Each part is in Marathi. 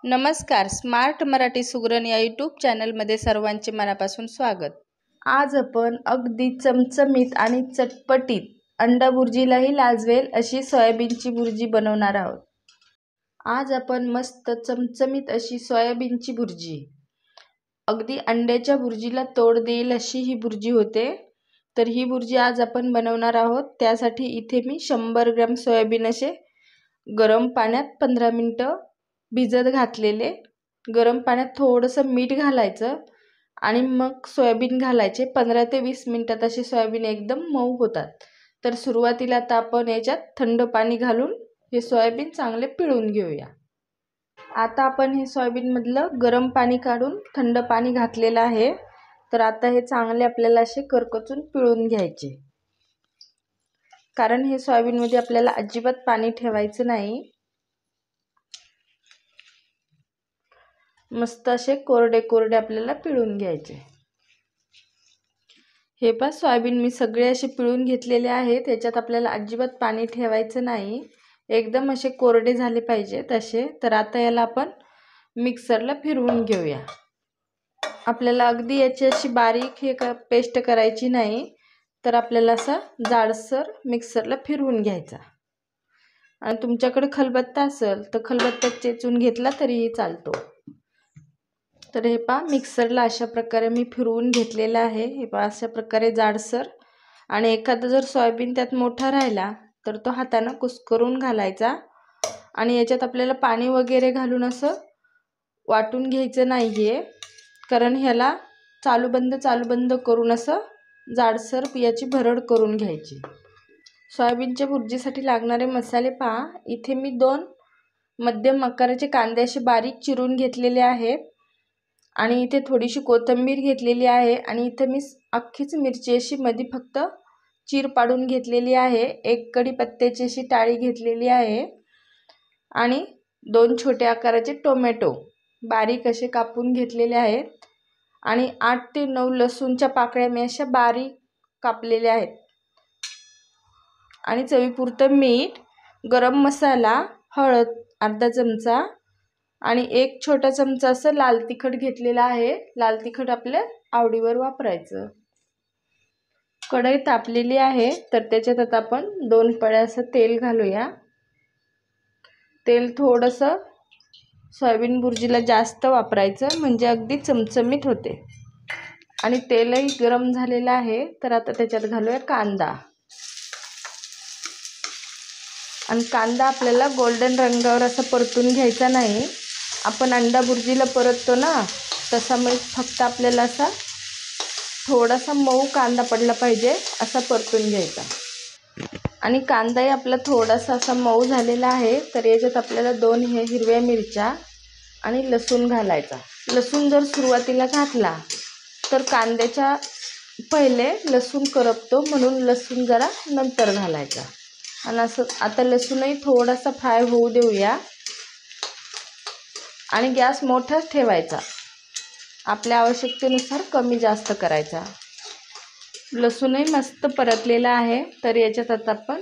नमस्कार. स्मार्ट मराठी सुगरण या यूट्यूब चॅनलमध्ये सर्वांचे मनापासून स्वागत. आज आपण अगदी चमचमीत आणि चटपटीत अंडा बुर्जीलाही लाजवेल अशी सोयाबीनची बुर्जी बनवणार आहोत. आज आपण मस्त चमचमीत अशी सोयाबीनची बुर्जी, अगदी अंड्याच्या बुर्जीला तोड देईल अशी ही बुर्जी होते. तर ही बुर्जी आज आपण बनवणार आहोत. त्यासाठी इथे मी 100 ग्रॅम सोयाबीन असे गरम पाण्यात 15 मिनिटं भिजत घातलेले. गरम पाण्यात थोडंसं मीठ घालायचं आणि मग सोयाबीन घालायचे. 15 ते 20 मिनिटात असे सोयाबीन एकदम मऊ होतात. तर सुरुवातीला आता आपण याच्यात थंड पाणी घालून हे सोयाबीन चांगले पिळून घेऊया. आता आपण हे सोयाबीनमधलं गरम पाणी काढून थंड पाणी घातलेलं आहे. तर आता हे चांगले आपल्याला असे करकचून पिळून घ्यायचे, कारण हे सोयाबीनमध्ये आपल्याला अजिबात पाणी ठेवायचं नाही. मस्त असे कोरडे कोरडे आपल्याला पिळून घ्यायचे. हे पहा, सोयाबीन मी सगळे असे पिळून घेतलेले आहेत. त्याच्यात आपल्याला अजिबात पाणी ठेवायचं नाही. एकदम असे कोरडे झाले पाहिजेत असे. तर आता याला आपण मिक्सरला फिरवून घेऊया. आपल्याला अगदी याची अशी बारीक पेस्ट करायची नाही. तर आपल्याला असा जाडसर मिक्सरला फिरवून घ्यायचा. आणि तुमच्याकडे खलबत्ता असेल तर खलबत्त्यात चेचून घेतला तरीही चालतो. तर हे पहा, मिक्सरला अशा प्रकारे मी फिरवून घेतलेलं आहे. हे पहा, अशा प्रकारे जाडसर. आणि एखादा जर सोयाबीन त्यात मोठा राहिला तर तो हाताने कुस्करून घालायचा. आणि याच्यात आपल्याला पाणी वगैरे घालून असं वाटून घ्यायचं नाही आहे, कारण ह्याला चालू बंद करून असं जाडसर याची भरड करून घ्यायची. सोयाबीनच्या भुर्जीसाठी लागणारे मसाले पहा. इथे मी 2 मध्यम आकाराचे कांदे असे बारीक चिरून घेतलेले आहेत. आणि इथे थोडीशी कोथिंबीर घेतलेली आहे. आणि इथे मी अख्खीच मिरची अशी मध्ये फक्त चीर पाडून घेतलेली आहे. 1 कढीपत्त्याची अशी टाळी घेतलेली आहे. आणि 2 छोट्या आकाराचे टोमॅटो बारीक असे कापून घेतलेले आहेत. आणि 8 ते 9 लसूणच्या पाकळ्या मी अशा बारीक कापलेल्या आहेत. आणि चवीपुरतं मीठ, गरम मसाला, हळद अर्धा चमचा आणि 1 छोटा चमचा असं लाल तिखट घेतलेला आहे. लाल तिखट आपल्या आवडीवर वापरायचं. कढई तापलेली आहे. तर त्याच्यात आता आपण 2 पळ्या असं तेल घालूया. तेल थोडंसं सोयाबीन बुर्जीला जास्त वापरायचं, म्हणजे अगदी चमचमीत होते. आणि तेलही गरम झालेलं आहे. तर आता त्याच्यात घालूया कांदा. आणि कांदा आपल्याला गोल्डन रंगावर असा परतून घ्यायचा नाही. आपण अंडा बुर्जीला परततो ना, तसा मग फक्त आपल्याला असा थोडासा मऊ कांदा पडला पाहिजे असा परतून घ्यायचा. आणि कांदाही आपला थोडासा असा मऊ झालेला आहे. तर याच्यात आपल्याला 2 हिरव्या मिरच्या आणि लसूण घालायचा. लसूण जर सुरुवातीला घातला तर कांद्याच्या पहिले लसूण करपतो, म्हणून लसूण जरा नंतर घालायचा. आणि असं आता लसूणही थोडासा फ्राय होऊ देऊया. आणि गॅस मोठाच ठेवायचा, आपल्या आवश्यकतेनुसार कमी जास्त करायचा. लसूणही मस्त परतलेला आहे. तर याच्यात आता आपण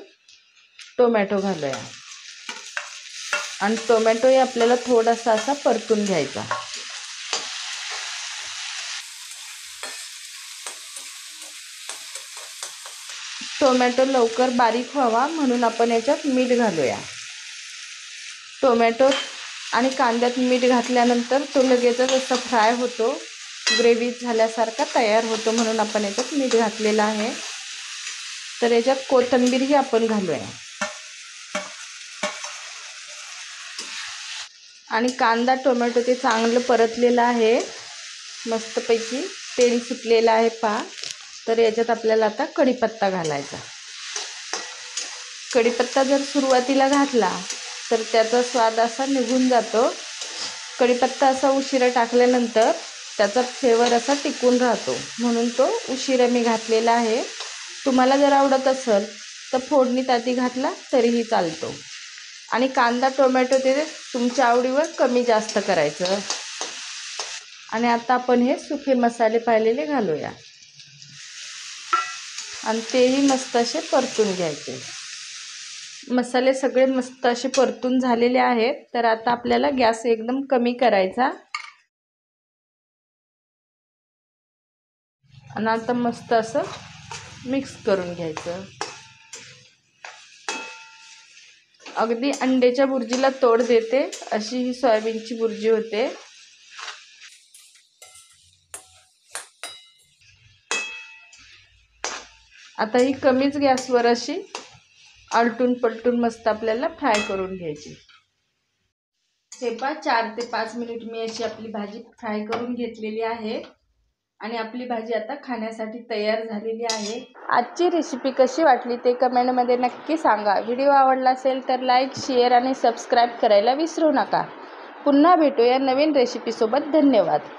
टोमॅटो घालूया. आणि टोमॅटोही आपल्याला थोडासा असा परतून घ्यायचा. टोमॅटो लवकर बारीक व्हावा म्हणून आपण याच्यात मीठ घालूया. टोमॅटो आणि कांद्यात मीठ घातल्यानंतर तो लगेचच असा फ्राय होतो, ग्रेव्ही झाल्यासारखा तयार होतो, म्हणून आपण याच्यात मीठ घातलेलं आहे. तर याच्यात कोथिंबीरही आपण घालूया. आणि कांदा टोमॅटो ते चांगलं परतलेलं आहे. मस्तपैकी तेल सुटलेलं आहे पहा. तर याच्यात आपल्याला आता कढीपत्ता घालायचा. कढीपत्ता जर सुरुवातीला घातला तर त्याचा स्वाद असा निघून जातो. कढीपत्ता असा उशिरा टाकल्यानंतर त्याचा फ्लेवर असा टिकून राहतो, म्हणून तो उशिरा मी घातलेला आहे. तुम्हाला जर आवडत असेल तर फोडणीत आधी घातला तरीही चालतो. आणि कांदा टोमॅटो ते तुमच्या आवडीवर कमी जास्त करायचं. आणि आता आपण हे सुके मसाले पाहिलेले घालूया. आणि तेही मस्त असे परतून घ्यायचे. मसाले सगळे मस्त असे परतून झालेले आहेत. तर आता आपल्याला गॅस एकदम कमी करायचा आणि आता मस्त असं मिक्स करून घ्यायचं. अगदी अंड्याच्या बुर्जीला तोड देते अशी ही सोयाबीनची बुर्जी होते. आता ही कमीच गॅसवर अशी आलटून पलटून मस्त आपल्याला फ्राय करून घ्यायची. हे पहा 4 ते 5 मिनिट मी अशी आपली भाजी फ्राय करून घेतलेली आहे आणि आपली भाजी आता खाण्यासाठी तयार झालेली आहे. आजची रेसिपी कशी वाटली ते कमेंटमध्ये नक्की सांगा. व्हिडिओ आवडला असेल तर लाईक, शेअर आणि सबस्क्राईब करायला विसरू नका. पुन्हा भेटूया नवीन रेसिपीसोबत. धन्यवाद.